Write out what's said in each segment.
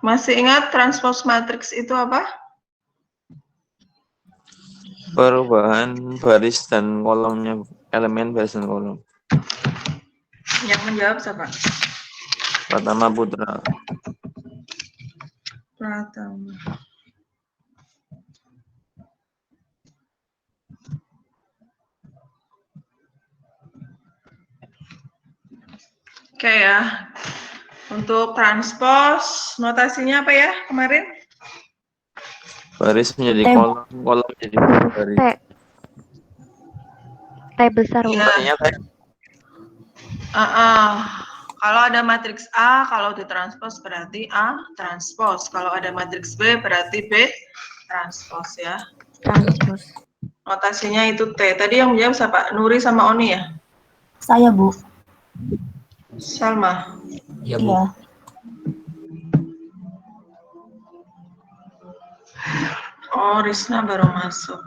Masih ingat transpose matriks itu apa? Perubahan baris dan kolomnya, elemen baris dan kolom. Yang menjawab siapa? Pratama Putra. Pratama. Oke ya. Untuk transpose, notasinya apa ya kemarin? Baris menjadi kolom, kolom menjadi baris. T besar. Iya. Kalau ada matriks A, kalau ditranspose berarti A transpose. Kalau ada matriks B berarti B transpose ya. Transpose. Notasinya itu T. Tadi yang menjawab siapa? Nuri sama Oni ya? Saya, Bu. Salma. Iya, Bu. Iya. Oh, Risna baru masuk.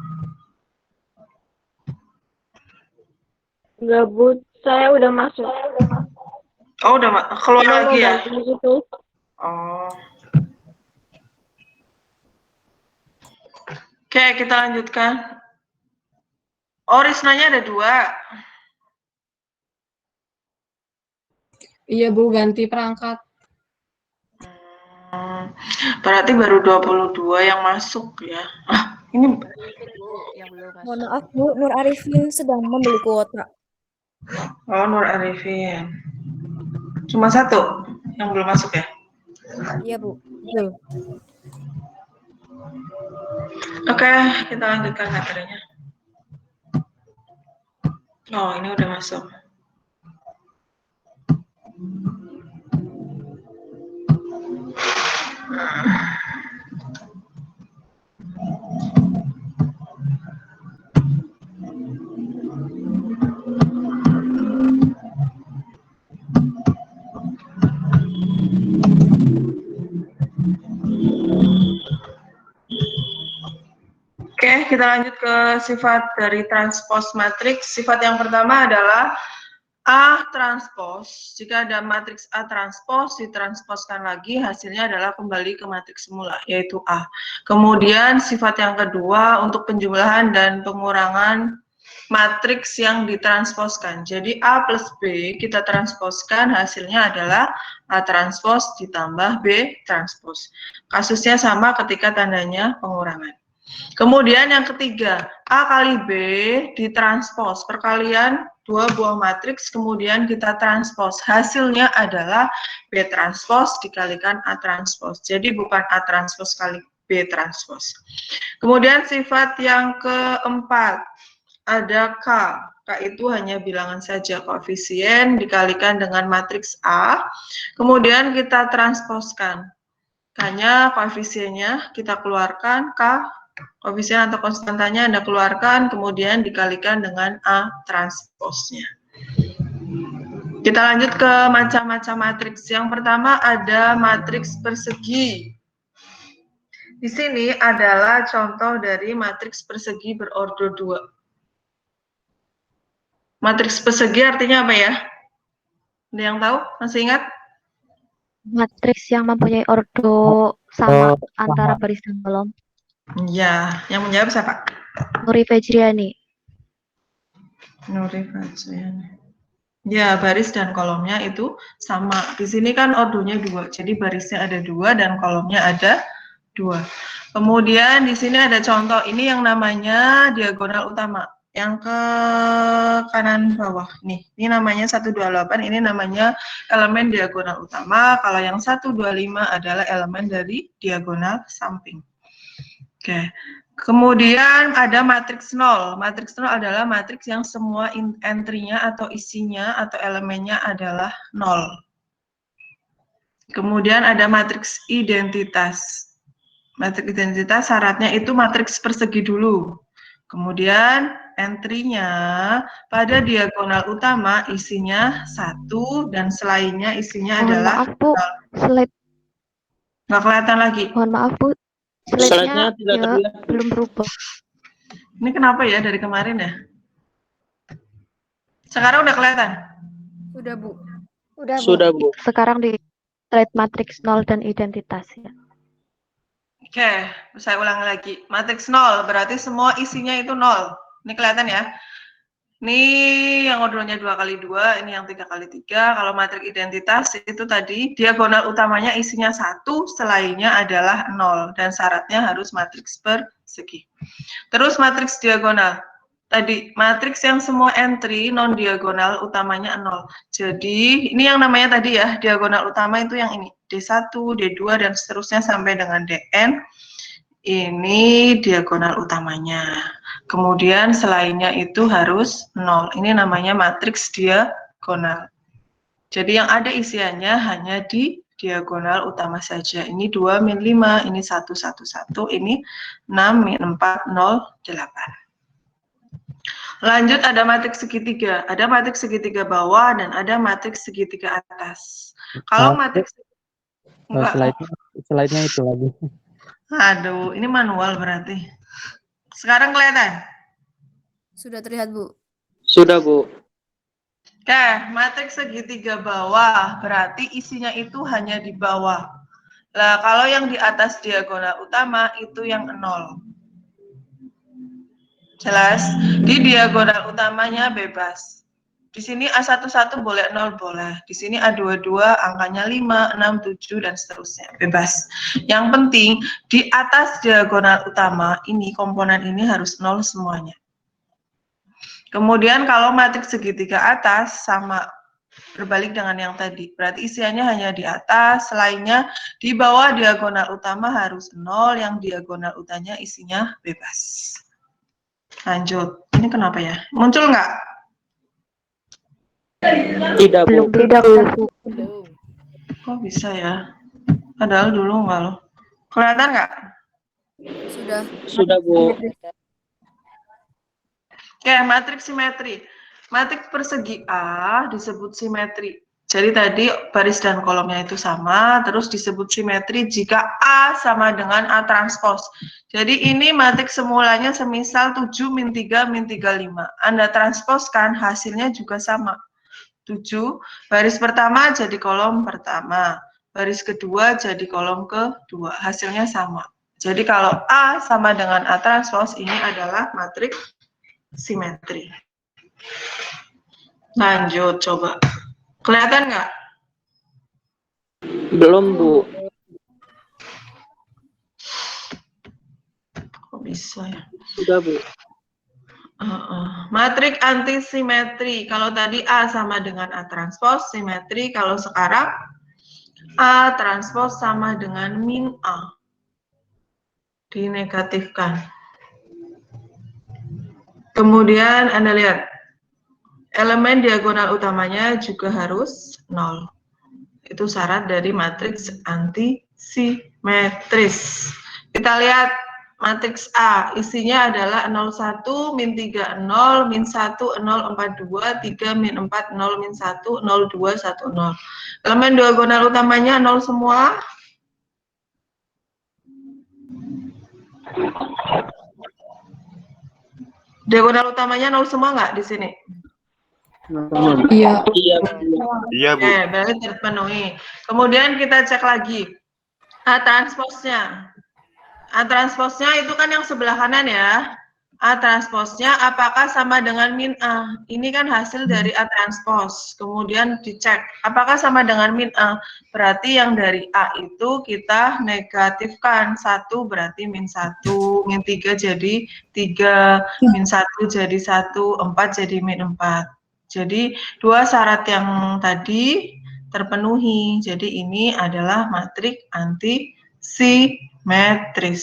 Enggak, Bu. Saya udah masuk. Oh, udah keluar Cuma lagi mau ya? ganti gitu. Oh. Oke, kita lanjutkan. Oh, Risnanya ada 2. Iya, Bu, ganti perangkat. Berarti baru 22 yang masuk ya. Ini Mohon maaf, Bu. Nur Arifin sedang membeli kuota. oh, Nur Arifin. Cuma 1 yang belum masuk ya? Iya, Bu. Betul. Oke, kita lanjutkan materinya. Oh, ini udah masuk. Oke, kita lanjut ke sifat dari transpose matriks. Sifat yang pertama adalah A transpose. Jika ada matriks A transpose, ditransposkan lagi, hasilnya adalah kembali ke matriks semula, yaitu A. Kemudian sifat yang kedua untuk penjumlahan dan pengurangan matriks yang ditransposkan. Jadi A plus B kita transposkan, hasilnya adalah A transpose ditambah B transpose. Kasusnya sama ketika tandanya pengurangan. Kemudian yang ketiga, A kali B ditranspos, perkalian 2 buah matriks, kemudian kita transpos. Hasilnya adalah B transpos dikalikan A transpos. Jadi bukan A transpos kali B transpos. Kemudian sifat yang keempat, ada K. K itu hanya bilangan saja, koefisien dikalikan dengan matriks A, kemudian kita transposkan. K-nya, koefisiennya kita keluarkan, K koefisien atau konstantanya Anda keluarkan, kemudian dikalikan dengan A transposnya. Kita lanjut ke macam-macam matriks. Yang pertama ada matriks persegi. Di sini adalah contoh dari matriks persegi berordo 2. Matriks persegi artinya apa ya? Ada yang tahu? Masih ingat? Matriks yang mempunyai ordo sama antara baris dan kolom. Ya, yang menjawab siapa? Nuri Fejriani. Nuri Fajriani. Ya, baris dan kolomnya itu sama. Di sini kan ordonya 2, jadi barisnya ada 2 dan kolomnya ada 2. Kemudian di sini ada contoh, ini yang namanya diagonal utama. Yang ke kanan bawah nih, ini namanya 128, ini namanya elemen diagonal utama. Kalau yang 125 adalah elemen dari diagonal samping. Oke, kemudian ada matriks 0. Matriks 0 adalah matriks yang semua entry-nya atau isinya atau elemennya adalah 0. Kemudian ada matriks identitas. Matriks identitas syaratnya itu matriks persegi dulu. Kemudian entry-nya pada diagonal utama isinya 1 dan selainnya isinya adalah Maaf, Bu. Slide. Nggak kelihatan lagi. Mohon maaf, Bu. Slide-nya tidak ya, terlihat. belum berubah. Ini kenapa ya dari kemarin ya? Sekarang udah kelihatan? Sudah, Bu. Udah, Bu. Sudah, Bu. Sekarang di Terkait matriks nol dan identitas ya. Oke, saya ulangi lagi. Matriks 0 berarti semua isinya itu 0. Ini kelihatan ya. Ini yang ordernya 2x2, ini yang 3x3. Kalau matriks identitas itu tadi diagonal utamanya isinya 1, selainnya adalah 0 dan syaratnya harus matriks persegi. Terus matriks diagonal. Tadi matriks yang semua entry non diagonal utamanya 0. Jadi ini yang namanya tadi ya, diagonal utama itu yang ini, D1, D2 dan seterusnya sampai dengan Dn. Ini diagonal utamanya. Kemudian selainnya itu harus 0. Ini namanya matriks diagonal. Jadi yang ada isiannya hanya di diagonal utama saja. Ini 2 min 5, ini 1 1 1, ini 6 min 4 0 8. Lanjut ada matriks segitiga. Ada matriks segitiga bawah dan ada matriks segitiga atas. Kalau matriks enggak. Slide-nya itu lagi. Aduh, ini manual berarti. Sekarang kelihatan? Sudah terlihat, Bu. Sudah, Bu. Oke, matriks segitiga bawah berarti isinya itu hanya di bawah. Lah, kalau yang di atas diagonal utama itu yang 0. Jelas? Di diagonal utamanya bebas. Di sini A11 boleh 0 boleh. Di sini A22 angkanya 5, 6, 7 dan seterusnya. Bebas. Yang penting di atas diagonal utama ini komponen ini harus 0 semuanya. Kemudian kalau matriks segitiga atas sama berbalik dengan yang tadi. Berarti isiannya hanya di atas, selainnya di bawah diagonal utama harus 0, yang diagonal utamanya isinya bebas. Lanjut. Ini kenapa ya? Muncul nggak? Tidak, Bu. Tidak, Bu. Kok bisa ya? Padahal dulu nggak loh. Kelihatan nggak? Sudah. Sudah, Bu. Oke, matriks simetri. Matriks persegi A disebut simetri. Jadi tadi baris dan kolomnya itu sama, terus disebut simetri jika A sama dengan A transpos. Jadi ini matriks semulanya semisal 7 min 3 min 35. Anda transposkan hasilnya juga sama. 7, baris pertama jadi kolom pertama, baris kedua jadi kolom kedua, hasilnya sama. Jadi kalau A sama dengan A transpos ini adalah matriks simetri. Lanjut coba. Kelihatan nggak? Belum, Bu. Kok bisa ya? Sudah, Bu. Matrik antisimetri. Kalau tadi A sama dengan A transpos, simetri. Kalau sekarang A transpos sama dengan min A. Dinegatifkan. Kemudian Anda lihat, elemen diagonal utamanya juga harus 0. Itu syarat dari matriks antisimetris. Kita lihat matriks A, isinya adalah 01, min 3, 0, min 1, 0, 4, 2, 3, min 4, 0, min 1, 0, 2, 1, 0. Elemen diagonal utamanya 0 semua. Diagonal utamanya 0 semua nggak di sini? Iya. Iya, Bu. Berarti terpenuhi. Kemudian kita cek lagi. A transposnya. A transposnya itu kan yang sebelah kanan ya. A transposnya apakah sama dengan min A? Ini kan hasil dari A transpos. Kemudian dicek apakah sama dengan min A. Berarti yang dari A itu kita negatifkan. 1 berarti min 1, min 3 jadi 3, min 1 jadi 1, 4 jadi min 4. Jadi dua syarat yang tadi terpenuhi. Jadi ini adalah matriks antisimetris.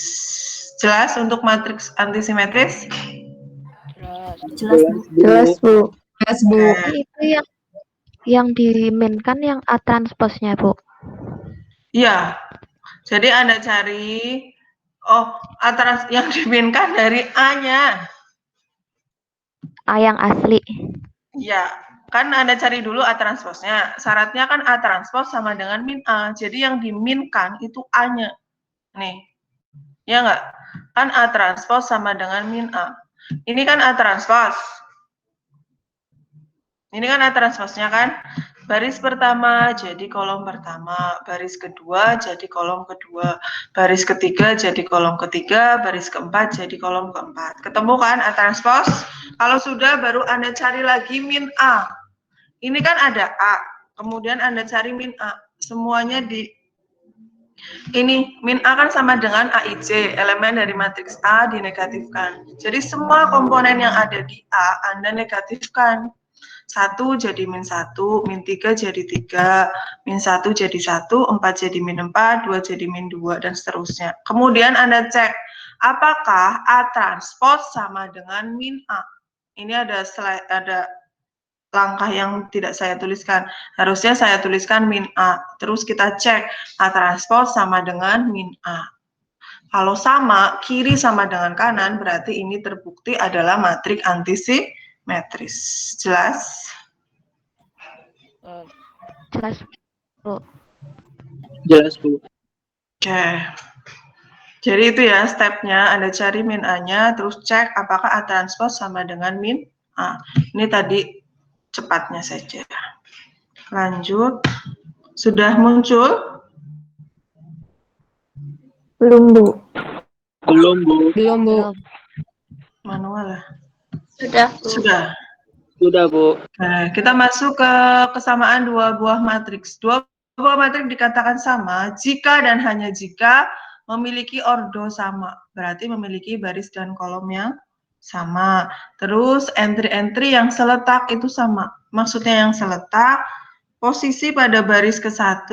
Jelas untuk matriks antisimetris? Jelas, Bu. Jelas, Bu. Jelas, Bu. Itu yang diminkan yang A transposnya, Bu. Iya. Jadi Anda cari yang diminkan dari A-nya. A yang asli. Ya, kan Anda cari dulu A transposnya. Syaratnya kan A transpos sama dengan min A. Jadi yang diminkan itu A-nya. Nih. Ya enggak? Kan A transpos sama dengan min A. Ini kan A transpos. Ini kan A transposnya kan. Baris pertama jadi kolom pertama, baris kedua jadi kolom kedua, baris ketiga jadi kolom ketiga, baris keempat jadi kolom keempat. Ketemu kan A transpos? Kalau sudah baru Anda cari lagi min A. Ini kan ada A, kemudian Anda cari min A. Semuanya di ini min A kan sama dengan AIJ, elemen dari matriks A dinegatifkan. Jadi semua komponen yang ada di A Anda negatifkan. 1 jadi min 1, min 3 jadi 3, min 1 jadi 1, 4 jadi min 4, 2 jadi min 2, dan seterusnya. Kemudian Anda cek, apakah A transpos sama dengan min A? Ini ada langkah yang tidak saya tuliskan. Harusnya saya tuliskan min A. Terus kita cek, A transpos sama dengan min A. Kalau sama, kiri sama dengan kanan, berarti ini terbukti adalah matriks antisimetris. Jelas? Jelas, Bu. Jelas, Bu. Oke. Jadi itu ya stepnya, Anda cari min A-nya, terus cek apakah A transpos sama dengan min A. Ini tadi cepatnya saja. Lanjut. Sudah muncul? Belum, Bu. Belum, Bu. Belum, Bu. Manual lah. Sudah, Bu. Sudah. Sudah, Bu. Nah, kita masuk ke kesamaan dua buah matriks. Dua buah matriks dikatakan sama jika dan hanya jika memiliki ordo sama. Berarti memiliki baris dan kolom yang sama. Terus entry-entry yang seletak itu sama. Maksudnya yang seletak, posisi pada baris ke-1,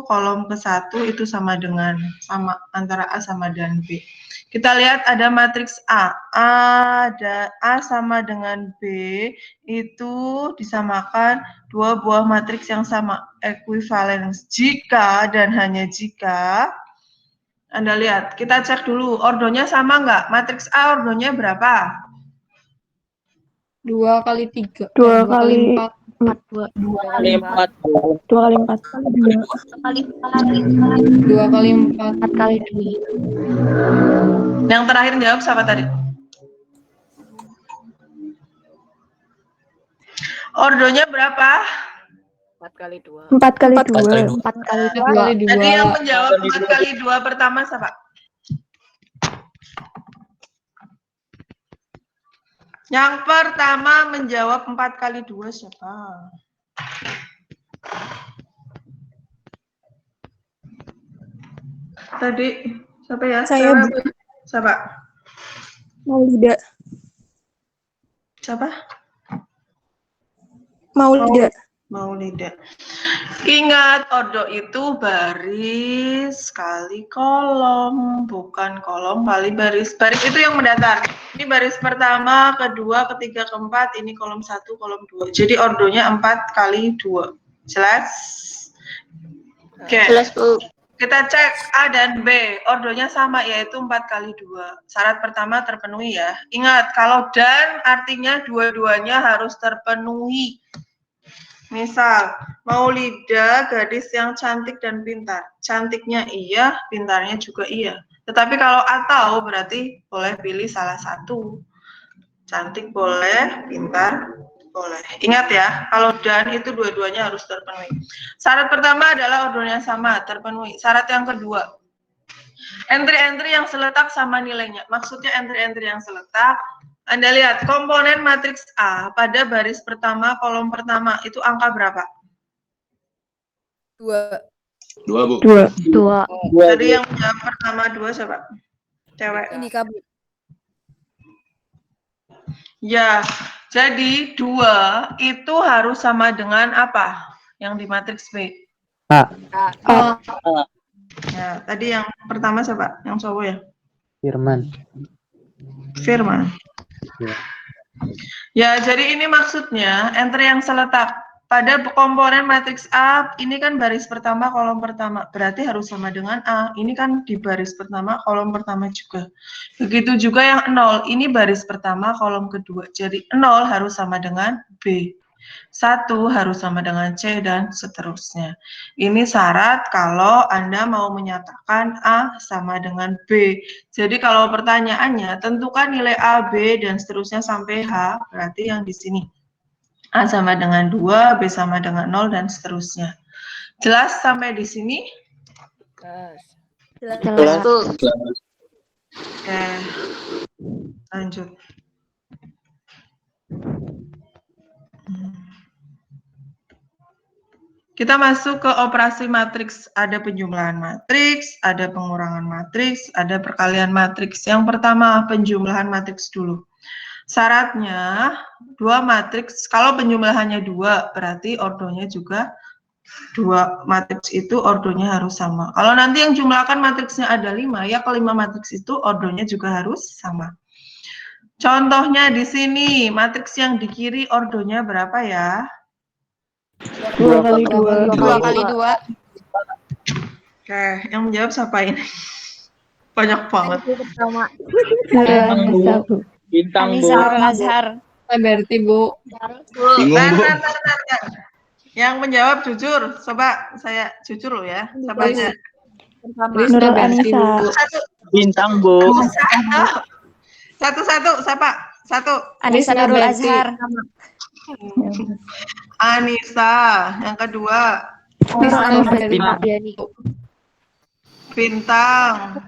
kolom ke-1 itu sama dengan sama antara A sama dan B. Kita lihat ada matriks A. Ada A sama dengan B itu disamakan dua buah matriks yang sama, equivalence. Jika dan hanya jika, Anda lihat, kita cek dulu, ordonya sama nggak? Matriks A ordonya berapa? 2 kali 3. 2 kali 4. 4, 2. 2 kali 4. 2 kali 4. 2 kali 4. 4 kali 2. Yang terakhir jawab siapa tadi? Ordonya berapa? 4 kali 2. 4 kali 2. 4 kali 4 kali 2. Tadi yang menjawab 4 kali 2 pertama siapa? Yang pertama menjawab 4 kali 2 siapa? Tadi siapa ya? Saya, Bu. Siapa? Maulida. Siapa? Maulida. Maulida. Ingat, ordo itu baris kali kolom, bukan kolom kali baris. Baris itu yang mendatar. Ini baris pertama, kedua, ketiga, keempat. Ini kolom 1, kolom 2. Jadi ordonya 4 kali 2. Jelas? Oke. Jelas, Bu. Kita cek A dan B, ordonya sama yaitu 4 kali 2. Syarat pertama terpenuhi ya. Ingat, kalau dan artinya dua-duanya harus terpenuhi. Misal, Maulida gadis yang cantik dan pintar. Cantiknya iya, pintarnya juga iya. Tetapi kalau atau berarti boleh pilih salah satu. Cantik boleh, pintar boleh. Ingat ya, kalau dan itu dua-duanya harus terpenuhi. Syarat pertama adalah ordonya sama, terpenuhi. Syarat yang kedua, entry-entry yang seletak sama nilainya. Maksudnya entry-entry yang seletak, Anda lihat komponen matriks A pada baris pertama, kolom pertama, itu angka berapa? 2. 2, Bu. 2. Tadi yang jawab pertama 2 siapa? Cewek. Ini kabut. Ya, jadi 2 itu harus sama dengan apa? Yang di matriks B. A. Ya, tadi yang pertama siapa? Yang cowok ya? Firman. Firman. Ya. Ya, jadi ini maksudnya entry yang seletak pada komponen matriks A, ini kan baris pertama, kolom pertama. Berarti harus sama dengan A. Ini kan di baris pertama, kolom pertama juga. Begitu juga yang 0, ini baris pertama, kolom kedua. Jadi 0 harus sama dengan B. 1 harus sama dengan C, dan seterusnya. Ini syarat kalau Anda mau menyatakan A sama dengan B. Jadi kalau pertanyaannya, tentukan nilai A, B, dan seterusnya sampai H, berarti yang di sini. A sama dengan 2, B sama dengan 0, dan seterusnya. Jelas sampai di sini? Jelas. Oke, lanjut. Kita masuk ke operasi matriks. Ada penjumlahan matriks, ada pengurangan matriks, ada perkalian matriks. Yang pertama, penjumlahan matriks dulu. Syaratnya, 2 matriks, kalau penjumlahannya 2, berarti ordonya juga 2 matriks itu ordonya harus sama. Kalau nanti yang jumlahkan matriksnya ada 5, ya kelima matriks itu ordonya juga harus sama. Contohnya di sini, matriks yang di kiri ordonya berapa ya? 2 kali 2. 2 kali 2. Oke, yang menjawab siapa ini? Banyak banget. Pertama. Anissa, Bu. Bintang, Bu. Anissa Nurul Azhar. Berarti, Bu. Bingung, Bu. Bentar. Yang menjawab jujur, coba saya jujur loh ya. Siapa aja? Nurul Anissa. Bintang, Bu. Satu, siapa? Satu. Anissa Nurul Azhar. Anissa. Yang kedua, Diani. Bintang.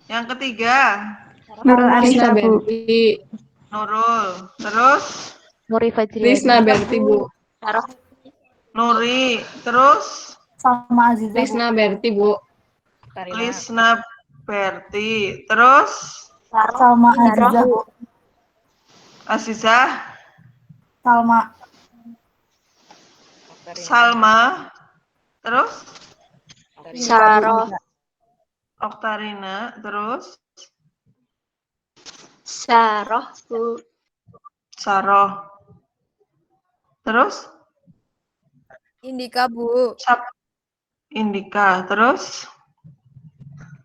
Yang ketiga, Nurul Anissa, Bu. Nurul. Terus, Nuri Fajriani. Risna Berti, Bu. Nuri. Terus, Sama Aziza. Risna Berti, Bu. Lisna Berti. Terus, Salma Aziza, Bu. Azizah. Salma. Salma. Terus, Saroh. Oktarina. Terus, Saroh, Bu. Saroh. Terus, Indika, Bu. Indika. Terus,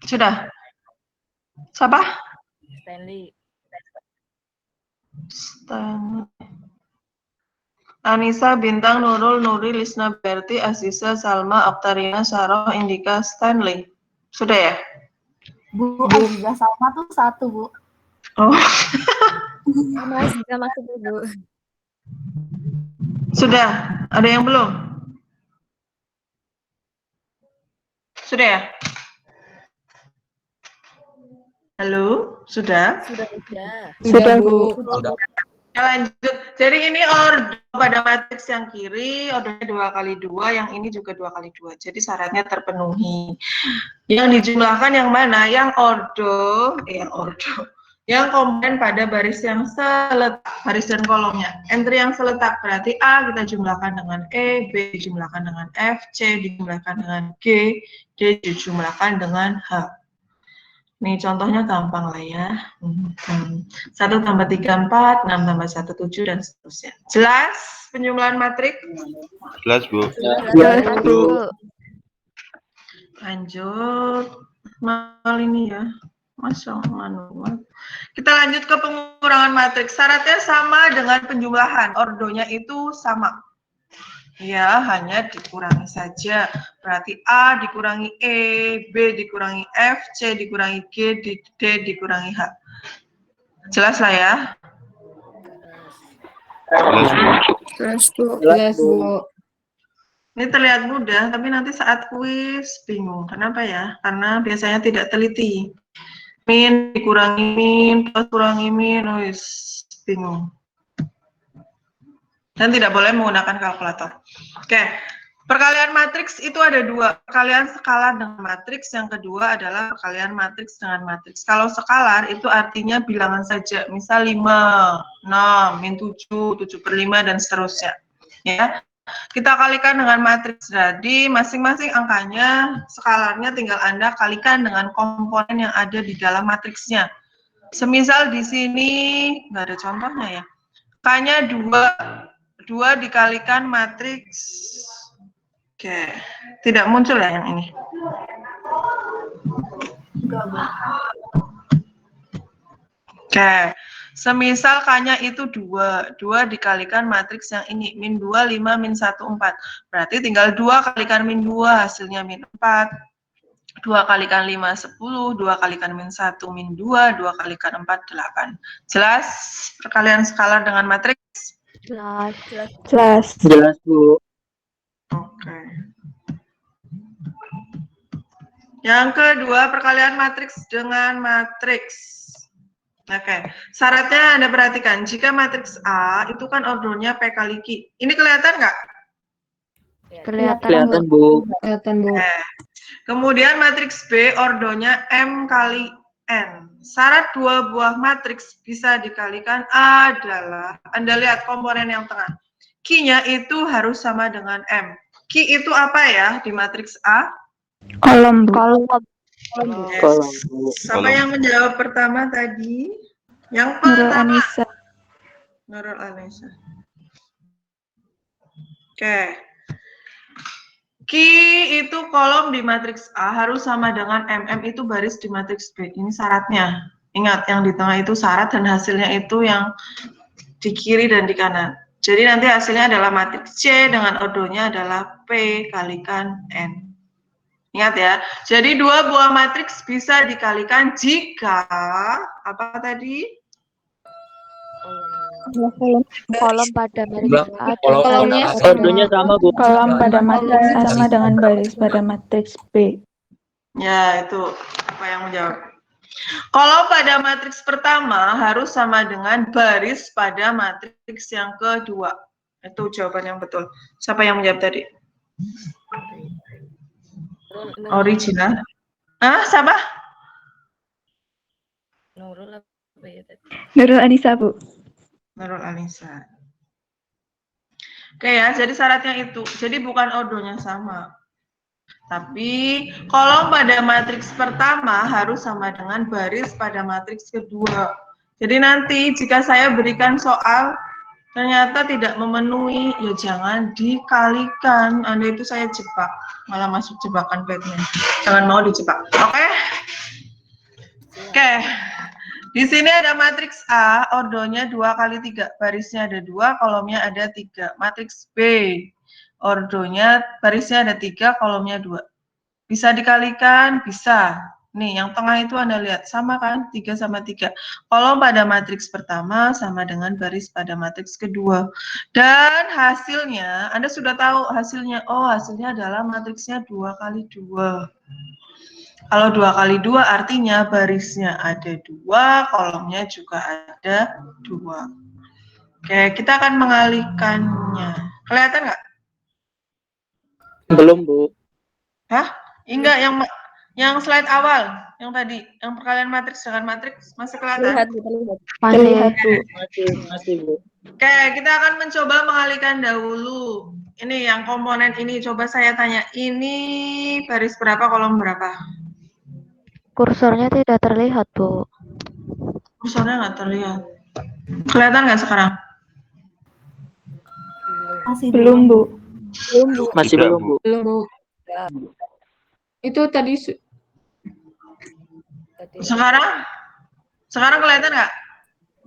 sudah. Siapa? Stanley. Anissa, Bintang, Nurul, Nuri, Lisna Berti, Aziza, Salma, Oktarina, Saroh, Indika, Stanley. Sudah ya? Bu, Aziza Salma tuh 1, Bu. Oh, Sama Aziza masuk, Bu. sudah. Ada yang belum? Sudah ya? Halo? Sudah? Sudah, Bu. Ya, lanjut. Jadi ini ordo pada matriks yang kiri, ordonya 2 kali 2, yang ini juga 2 kali 2. Jadi syaratnya terpenuhi. Yang dijumlahkan yang mana? Yang ordo. Yang komponen pada baris yang seletak, baris dan kolomnya. Entry yang seletak berarti A kita jumlahkan dengan E, B dijumlahkan dengan F, C dijumlahkan dengan G, D dijumlahkan dengan H. Nih contohnya gampang lah ya. 1 tambah 3, 4, 6 tambah 1, 7, dan seterusnya. Jelas penjumlahan matrik? Jelas, Bu. Jelas, Bu. Lanjut. Mal ini ya. Masya manual. Kita lanjut ke pengurangan matriks. Syaratnya sama dengan penjumlahan. Ordonya itu sama. Ya, hanya dikurangi saja. Berarti A dikurangi E, B dikurangi F, C dikurangi G, D dikurangi H. Jelas lah ya? Jelas, Bu. Jelas, Bu. Ini terlihat mudah, tapi nanti saat kuis bingung. Kenapa ya? Karena biasanya tidak teliti. Min dikurangi min, plus kurangi min, bingung. Dan tidak boleh menggunakan kalkulator. Oke, perkalian matriks itu ada 2. Perkalian skalar dengan matriks, yang kedua adalah perkalian matriks dengan matriks. Kalau skalar itu artinya bilangan saja, misal 5, 6, min 7, 7/5, dan seterusnya. Ya, kita kalikan dengan matriks. Jadi masing-masing angkanya, skalarnya tinggal Anda kalikan dengan komponen yang ada di dalam matriksnya. Semisal di sini, nggak ada contohnya ya. K-nya 2 dikalikan matriks. Oke, tidak muncul ya yang ini. Oke, semisal K-nya itu 2 dikalikan matriks yang ini, min 2, 5, min 1, 4. Berarti tinggal 2 kalikan min 2, hasilnya min 4. 2 kalikan 5, 10, 2 kalikan min 1, min 2, 2 kalikan 4, 8. Jelas perkalian skalar dengan matriks? Jelas. Jelas, Bu. Oke. Yang kedua, perkalian matriks dengan matriks. Oke, syaratnya Anda perhatikan, jika matriks A itu kan ordonya P kali Q. Ini kelihatan nggak? Kelihatan. Bu. Kelihatan, Bu. Kemudian matriks B ordonya M kali N. Syarat dua buah matriks bisa dikalikan adalah, Anda lihat komponen yang tengah. Q-nya itu harus sama dengan M. Q itu apa ya di matriks A? Kolom. Yes. Siapa yang menjawab pertama tadi? Yang pertama. Nurul Anissa. Oke. Q itu kolom di matriks A harus sama dengan MM itu baris di matriks B. Ini syaratnya. Ingat, yang di tengah itu syarat dan hasilnya itu yang di kiri dan di kanan. Jadi nanti hasilnya adalah matriks C dengan ordonya adalah P kalikan N. Ingat ya. Jadi dua buah matriks bisa dikalikan jika apa tadi? Kolom pada baris A. Kolomnya Ordonya sama, Bu. Kolom pada matriks A sama dengan baris pada matriks B. Ya, itu apa yang menjawab. Kolom pada matriks pertama harus sama dengan baris pada matriks yang kedua. Itu jawaban yang betul. Siapa yang menjawab tadi? Original. Siapa? Nurul apa ya tadi? Nurul Anissa, Bu. Nurul Anissa. Oke ya, jadi syaratnya itu. Jadi bukan ordonya sama. Tapi kolom pada matriks pertama harus sama dengan baris pada matriks kedua. Jadi nanti jika saya berikan soal ternyata tidak memenuhi, ya jangan dikalikan. Anda itu saya jebak, malah masuk jebakan Batman. Jangan mau dijebak. Oke? Oke. Di sini ada matriks A, ordonya 2 kali 3. Barisnya ada 2, kolomnya ada 3. Matriks B, ordonya, barisnya ada 3, kolomnya 2. Bisa dikalikan? Bisa. Nih, yang tengah itu Anda lihat, sama kan? 3 sama 3. Kolom pada matriks pertama sama dengan baris pada matriks kedua. Dan hasilnya, Anda sudah tahu hasilnya. Oh, hasilnya adalah matriksnya 2 kali 2. Kalau 2 kali 2 artinya barisnya ada 2, kolomnya juga ada 2. Oke, kita akan mengalihkannya. Kelihatan nggak? Belum, Bu. Hah? Enggak, yang slide awal, yang tadi, yang perkalian matriks dengan matriks, masih kelihatan? Terlihat, Bu. Masih, Bu. Oke, kita akan mencoba mengalihkan dahulu. Ini yang komponen ini, coba saya tanya, ini baris berapa, kolom berapa? Kursornya tidak terlihat, Bu. Kursornya nggak terlihat. Kelihatan nggak sekarang? Belum, Bu. Masih belum, Bu. Belum, Bu. Itu tadi Sekarang? Sekarang kelihatan nggak?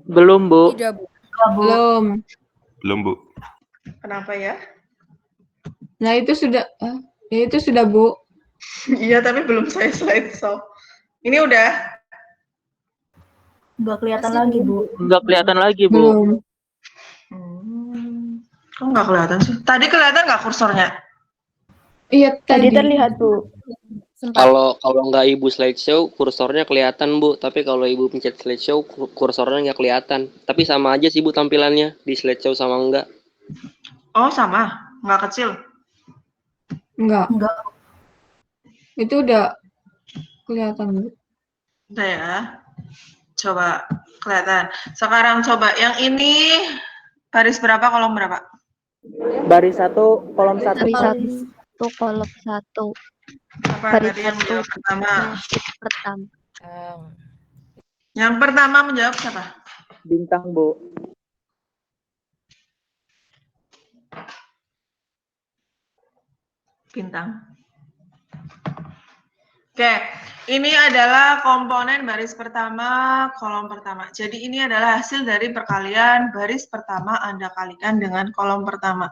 Belum, Bu. belum. Belum, Bu. Kenapa ya? Nah, itu sudah Bu. Iya, tapi belum saya slideshow. Ini udah? Nggak kelihatan lagi, Bu. Enggak kelihatan lagi, Bu. Belum. Kok nggak kelihatan sih? Tadi kelihatan nggak kursornya? Iya, Tadi terlihat, Bu. Kalau nggak Ibu slideshow, kursornya kelihatan, Bu. Tapi kalau Ibu pencet slideshow, kursornya nggak kelihatan. Tapi sama aja sih, Bu, tampilannya di slideshow sama enggak. Oh, sama? Nggak kecil? Enggak. Itu udah kelihatan, Bu. Udah ya. Coba kelihatan. Sekarang coba yang ini baris berapa, kolom berapa? Baris 1, kolom 1. Baris 1, kolom 1. Apa Baris tadi yang 1, menjawab pertama? matriks pertama. Yang pertama menjawab siapa? Bintang, Bu. Bintang. Oke, ini adalah komponen baris pertama, kolom pertama. Jadi ini adalah hasil dari perkalian baris pertama Anda kalikan dengan kolom pertama.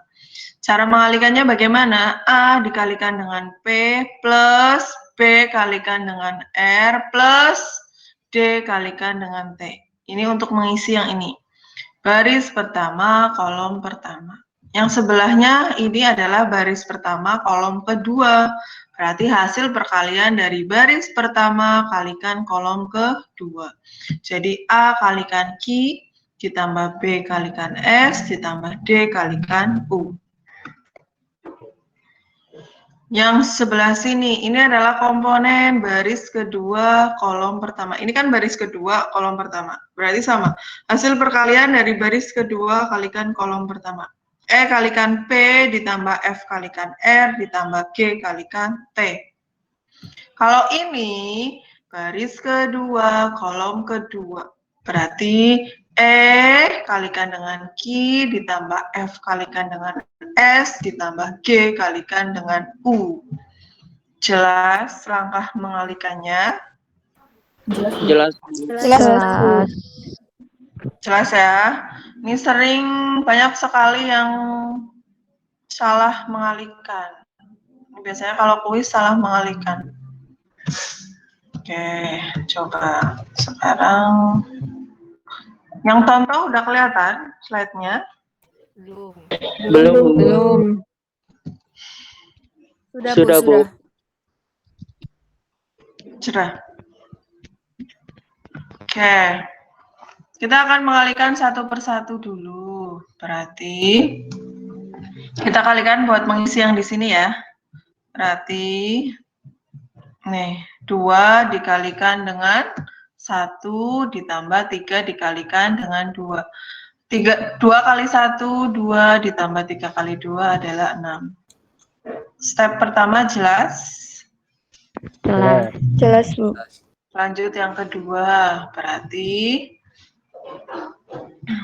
Cara mengalikannya bagaimana? A dikalikan dengan P plus B kalikan dengan R plus D kalikan dengan T. Ini untuk mengisi yang ini. Baris pertama, kolom pertama. Yang sebelahnya ini adalah baris pertama, kolom kedua. Berarti hasil perkalian dari baris pertama kalikan kolom kedua. Jadi A kalikan Q ditambah B kalikan S ditambah D kalikan U. Yang sebelah sini, ini adalah komponen baris kedua kolom pertama. Ini kan baris kedua kolom pertama. Berarti sama. Hasil perkalian dari baris kedua kalikan kolom pertama. E kalikan P ditambah F kalikan R ditambah G kalikan T. Kalau ini baris kedua kolom kedua. Berarti E kalikan dengan Q ditambah F kalikan dengan S ditambah G kalikan dengan U. Jelas langkah mengalikannya? Jelas. Jelas ya? Ini sering banyak sekali yang salah mengalihkan. Biasanya kalau kuis salah mengalihkan. Oke, coba sekarang. Yang tonton udah kelihatan slide-nya? Belum. Belum. Sudah, Bu. Sudah. Oke. Kita akan mengalihkan satu persatu dulu. Berarti kita kalikan buat mengisi yang di sini ya. Berarti nih, 2 dikalikan dengan 1 ditambah 3 dikalikan dengan 2. 2 kali 1, 2 ditambah 3 kali 2 adalah 6. Step pertama jelas? Jelas, Bu. Lanjut yang kedua, berarti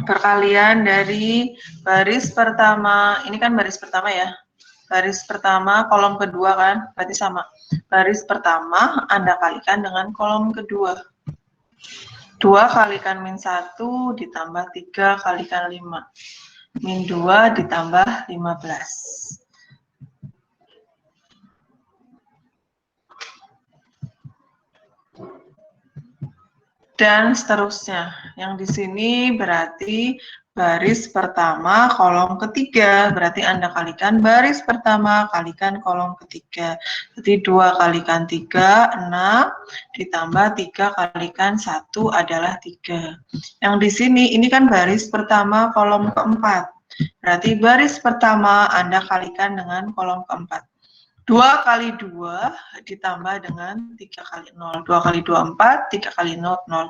perkalian dari baris pertama, ini kan baris pertama ya. Baris pertama, kolom kedua kan, berarti sama. Baris pertama Anda kalikan dengan kolom kedua. 2 kalikan min 1 ditambah 3 kalikan 5. Min 2 ditambah 15. Dan seterusnya. Yang di sini berarti baris pertama kolom ketiga. Berarti Anda kalikan baris pertama kalikan kolom ketiga. Jadi 2 kalikan 3, 6. Ditambah 3 kalikan 1 adalah 3. Yang di sini ini kan baris pertama kolom keempat. Berarti baris pertama Anda kalikan dengan kolom keempat. 2 kali 2 ditambah dengan 3 kali 0. 2 kali 2, 4, 3 kali 0, 0.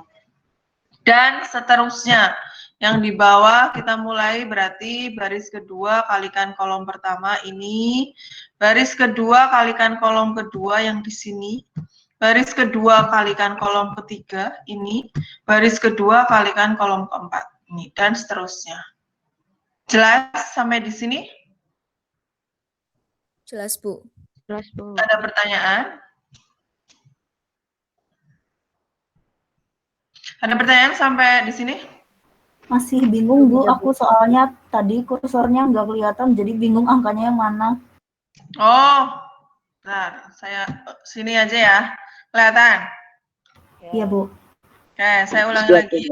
Dan seterusnya. Yang di bawah kita mulai berarti baris kedua kalikan kolom pertama ini. Baris kedua kalikan kolom kedua yang di sini. Baris kedua kalikan kolom ketiga ini. Baris kedua kalikan kolom keempat. Ini. Dan seterusnya. Jelas sampai di sini? Jelas, Bu. Ada pertanyaan? Ada pertanyaan sampai di sini? Masih bingung, Bu. Aku soalnya tadi kursornya nggak kelihatan, jadi bingung angkanya yang mana. Oh, bentar. Saya sini aja ya. Kelihatan? Iya, Bu. Oke, saya ulangi lagi.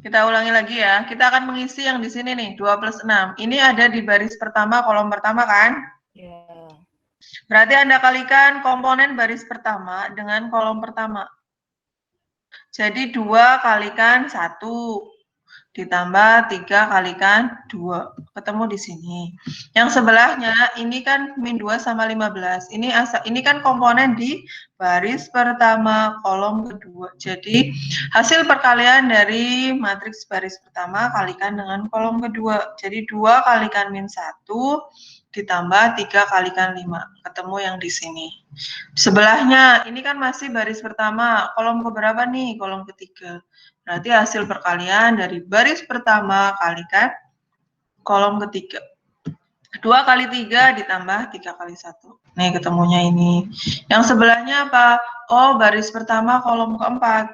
Kita ulangi lagi ya. Kita akan mengisi yang di sini nih, 2 plus 6. Ini ada di baris pertama, kolom pertama kan? Ya. Berarti Anda kalikan komponen baris pertama dengan kolom pertama. Jadi 2 kalikan 1 ditambah 3 kalikan 2. Ketemu di sini. Yang sebelahnya ini kan min 2 sama 15. Ini kan komponen di baris pertama kolom kedua. Jadi hasil perkalian dari matriks baris pertama kalikan dengan kolom kedua. Jadi 2 kalikan min 1 ditambah 3 kalikan 5. Ketemu yang di sini. Sebelahnya, ini kan masih baris pertama. Kolom keberapa nih? Kolom ketiga. Berarti hasil perkalian dari baris pertama kalikan kolom ketiga. 2 kali 3 ditambah 3 kali 1. Nih ketemunya ini. Yang sebelahnya apa? Oh, baris pertama kolom keempat.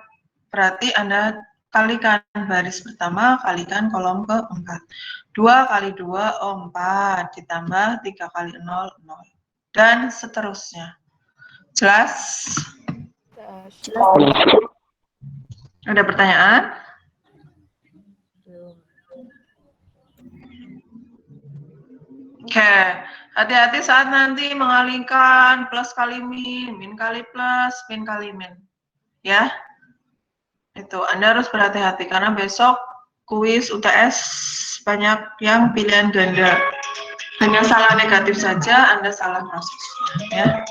Berarti Anda kalikan baris pertama kalikan kolom keempat. 2 kali 2, oh 4. Ditambah 3 kali 0, 0. Dan seterusnya. Jelas? Ada pertanyaan? Oke, hati-hati saat nanti mengalihkan plus kali min kali plus, min kali min. Ya, itu Anda harus berhati-hati karena besok kuis UTS banyak yang pilihan ganda. Hanya salah negatif saja, Anda salah masuk. Ya.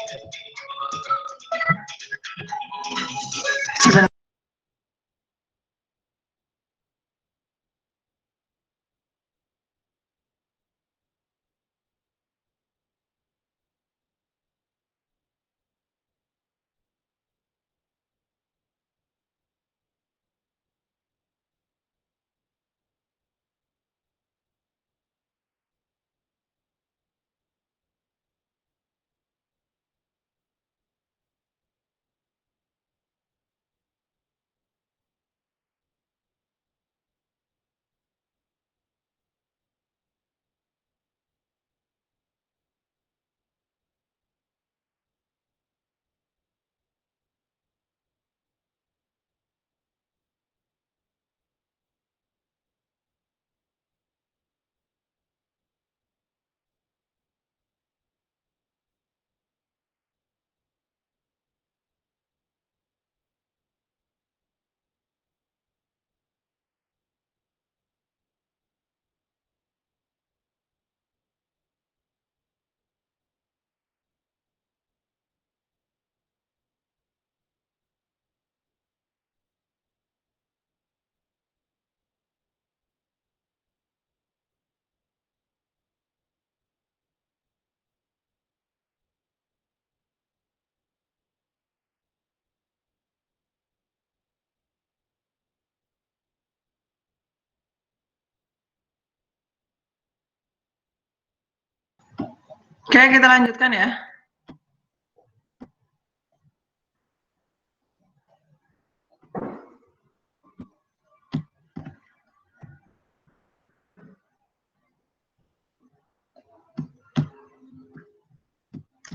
Oke, kita lanjutkan ya.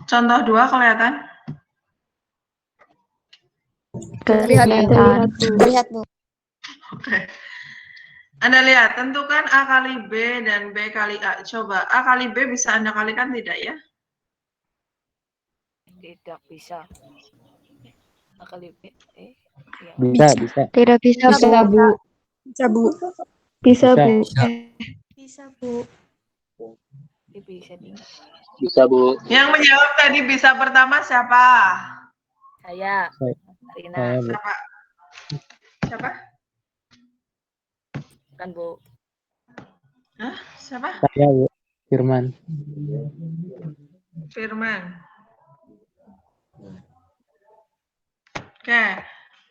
Contoh 2 kelihatan? Kelihatan. Lihat, Bu. Oke. Anda lihat, tentukan A kali B dan B kali A. Coba, A kali B bisa Anda kalikan tidak ya? Tidak bisa. Kali B. Ya. Bisa. Tidak bisa, Bisa, Bu. Bu. Bisa, Bu. Bisa, Bu. Bisa, Bu. Bisa nih. Bisa, Bu. Yang menjawab tadi bisa pertama siapa? Saya. Rina. Siapa? Siapa? Kan, Bu. Hah? Siapa? Saya, Bu. Firman. Firman. Oke.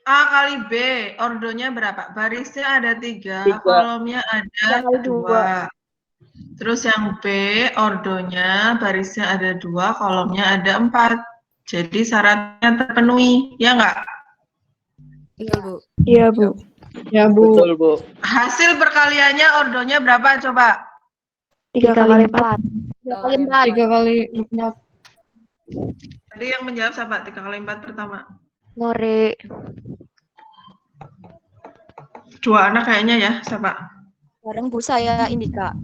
A kali B, ordonya berapa? Barisnya ada 3, kolomnya ada 2. Terus yang B, ordonya barisnya ada 2, kolomnya ada 4. Jadi syaratnya terpenuhi, ya nggak? Iya, Bu. Iya, Bu. Ya, Bu. Betul, Bu. Hasil perkaliannya ordonya berapa coba? 3 kali 4. 3 kali 4. Tadi yang menjawab siapa? 3 kali 4 pertama. Ngore. 2 anak kayaknya ya, siapa? Bareng Bu saya Indika.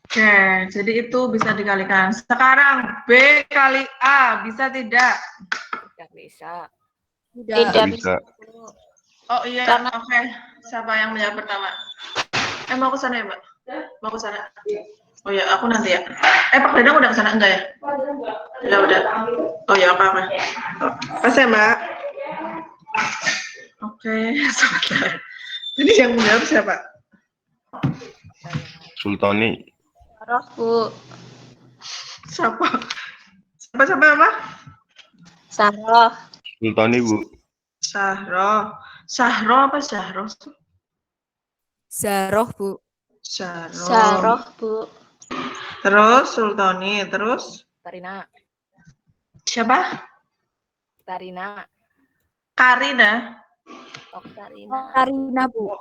Oke, jadi itu bisa dikalikan. Sekarang B kali A, bisa tidak? Tidak bisa. Tidak. Bisa. Oh iya, oke. Siapa yang menjawab pertama? Mau ke sana ya, Mbak? Mau ke sana? Oh ya, aku nanti ya. Pak Dadang udah ke sana enggak ya? Ya udah. Oh ya, apa-apa. Pas ya, Mbak? Oke, sebentar. Jadi yang menjawab siapa? Sultani. Sarah, Bu. Siapa? Siapa apa? Sarah. Sultani, Bu. Sahro. Sahro apa Sahro? Zaroh, Bu. Sahro. Bu. Terus Sultani, terus Tarina. siapa? Tarina. Karina. Oh, Tarina. Karina, Bu.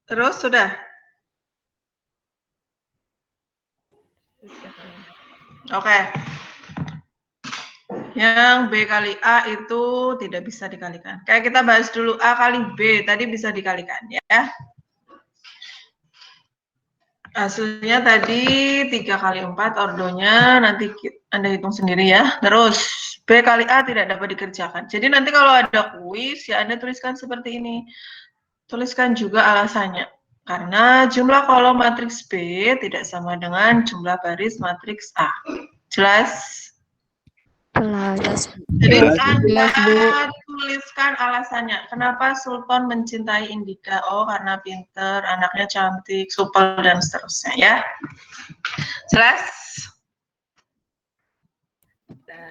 Terus sudah. Oke. Yang B kali A itu tidak bisa dikalikan. Kayak kita bahas dulu A kali B, tadi bisa dikalikan ya. Hasilnya tadi 3 kali 4 ordonya, nanti Anda hitung sendiri ya. Terus, B kali A tidak dapat dikerjakan. Jadi nanti kalau ada kuis, ya Anda tuliskan seperti ini. Tuliskan juga alasannya. Karena jumlah kolom matriks B tidak sama dengan jumlah baris matriks A. Jelas? Jelas. Jadi Jelas, Bu. Anda tuliskan alasannya. Kenapa Sultan mencintai Indika? Oh, karena pinter, anaknya cantik, supel, dan seterusnya ya. Jelas?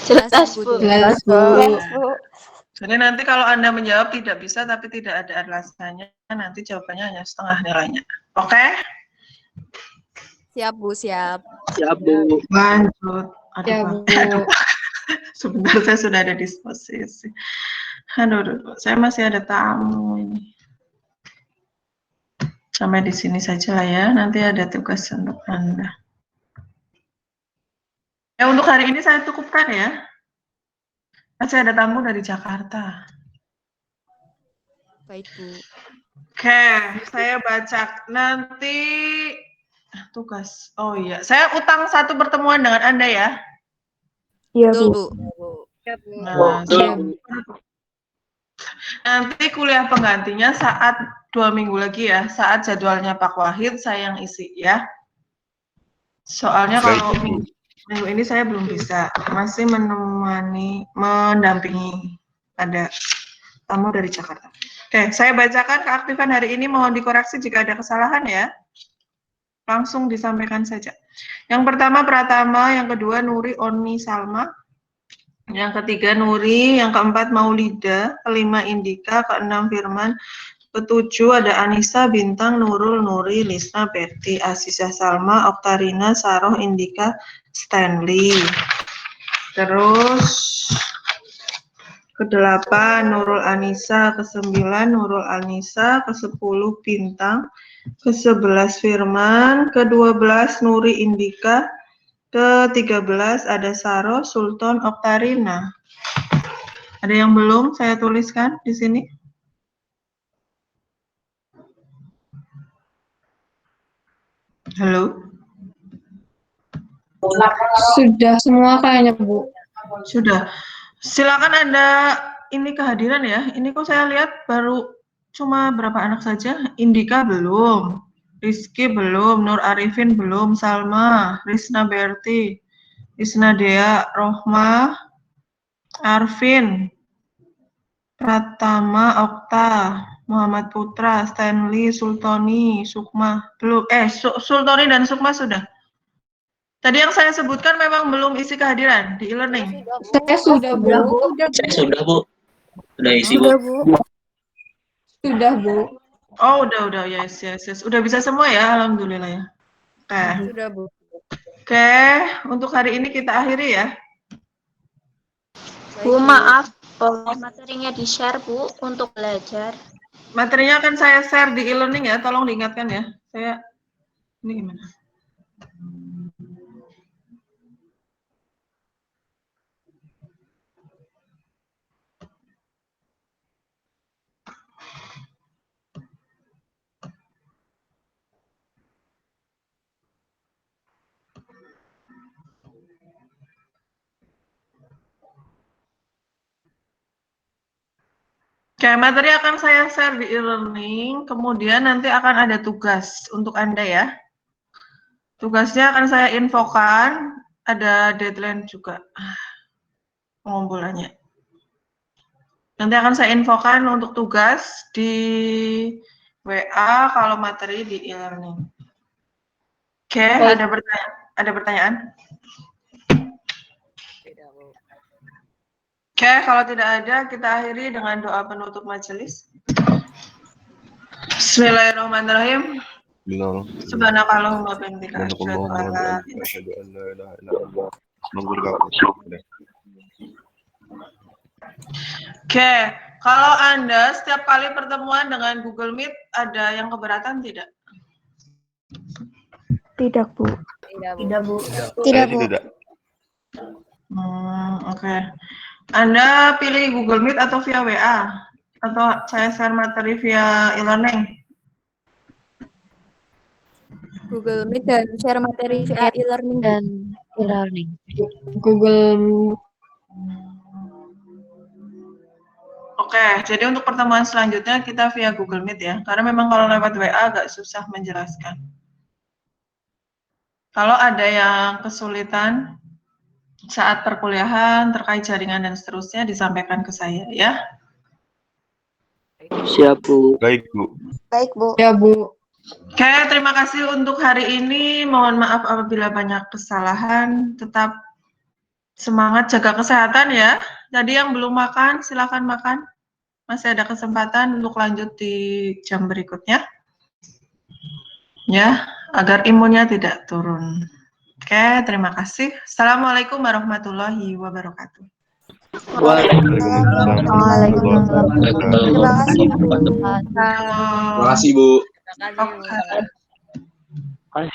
Jelas, Bu. Jelas, Bu. Jadi nanti kalau Anda menjawab tidak bisa tapi tidak ada alasannya, nanti jawabannya hanya setengah nilainya. Oke? Siap, Bu, siap. Siap, Bu. Lanjut. Ya, Aduh, Bu. sebentar saya sudah ada disposisi. Aduh, saya masih ada tamu ini. Sampai di sini saja lah ya, nanti ada tugas untuk Anda. Ya, untuk hari ini saya cukupkan ya. Masih ada tamu dari Jakarta. Baik, Bu. Oke, saya baca nanti tugas. Oh iya, saya utang 1 pertemuan dengan Anda ya. Iya, Betul, Bu. Bu. Nah, nanti kuliah penggantinya saat 2 minggu lagi ya, saat jadwalnya Pak Wahid saya yang isi ya. Soalnya kalau minggu ini saya belum bisa, masih mendampingi ada tamu dari Jakarta. Oke, saya bacakan keaktifan hari ini, mohon dikoreksi jika ada kesalahan ya. Langsung disampaikan saja. Yang pertama Pratama, yang kedua Nuri Oni Salma, yang ketiga Nuri, yang keempat Maulida, kelima Indika, keenam Firman, ketujuh ada Anissa, Bintang, Nurul, Nuri, Lisna, Berti, Asisah, Salma, Oktarina, Saroh, Indika, Stanley. Terus ke-8 Nurul Anissa, ke-9 Nurul Anissa, ke-10 Bintang, ke-11 Firman, ke-12 Nuri Indika, ke-13 ada Saroh, Sultan, Oktarina. Ada yang belum saya tuliskan di sini? Halo? Sudah semua kayaknya, Bu. Sudah. Silakan Anda ini kehadiran ya. Ini kok saya lihat baru cuma berapa anak saja. Indika belum, Rizky belum, Nur Arifin belum, Salma, Rizna Berti, Rizna Dea, Rohma, Arvin, Pratama, Okta, Muhammad Putra, Stanley, Sultoni, Sukma belum. Sultoni dan Sukma sudah. Tadi yang saya sebutkan memang belum isi kehadiran di e-learning. Saya sudah, Bu. Saya sudah, Bu. Sudah isi, Bu. Sudah, Bu. Oh, udah, yes. Udah bisa semua ya, alhamdulillah ya. Oke. Sudah, Bu. Oke, untuk hari ini kita akhiri ya. Bu, maaf, materinya di-share, Bu, untuk belajar. Materinya akan saya share di e-learning ya, tolong diingatkan ya. Ini gimana? Oke, materi akan saya share di e-learning, kemudian nanti akan ada tugas untuk Anda ya. Tugasnya akan saya infokan, ada deadline juga pengumpulannya. Nanti akan saya infokan untuk tugas di WA kalau materi di e-learning. Oke, ada pertanyaan? Oke, kalau tidak ada, kita akhiri dengan doa penutup majelis. Bismillahirrahmanirrahim. Subhanakallahumma wa bihamdika asyhadu an la ilaha illa anta. Oke, kalau Anda setiap kali pertemuan dengan Google Meet ada yang keberatan tidak? Tidak, Bu. Tidak, Bu. Tidak, Bu. Oke. Anda pilih Google Meet atau via WA? Atau saya share materi via e-learning? Google Meet dan share materi via e-learning dan e-learning. Google. Oke, jadi untuk pertemuan selanjutnya kita via Google Meet ya. Karena memang kalau lewat WA agak susah menjelaskan. Kalau ada yang kesulitan saat perkuliahan terkait jaringan dan seterusnya disampaikan ke saya ya. Siap, Bu. Baik, Bu. Baik, Bu. Ya, Bu. Oke, terima kasih untuk hari ini. Mohon maaf apabila banyak kesalahan. Tetap semangat jaga kesehatan ya. Tadi yang belum makan, silakan makan. Masih ada kesempatan untuk lanjut di jam berikutnya. Ya, agar imunnya tidak turun. Oke, terima kasih. Assalamualaikum warahmatullahi wabarakatuh. Waalaikumsalam. Terima kasih, Bu. Terima kasih, Bu. Oke.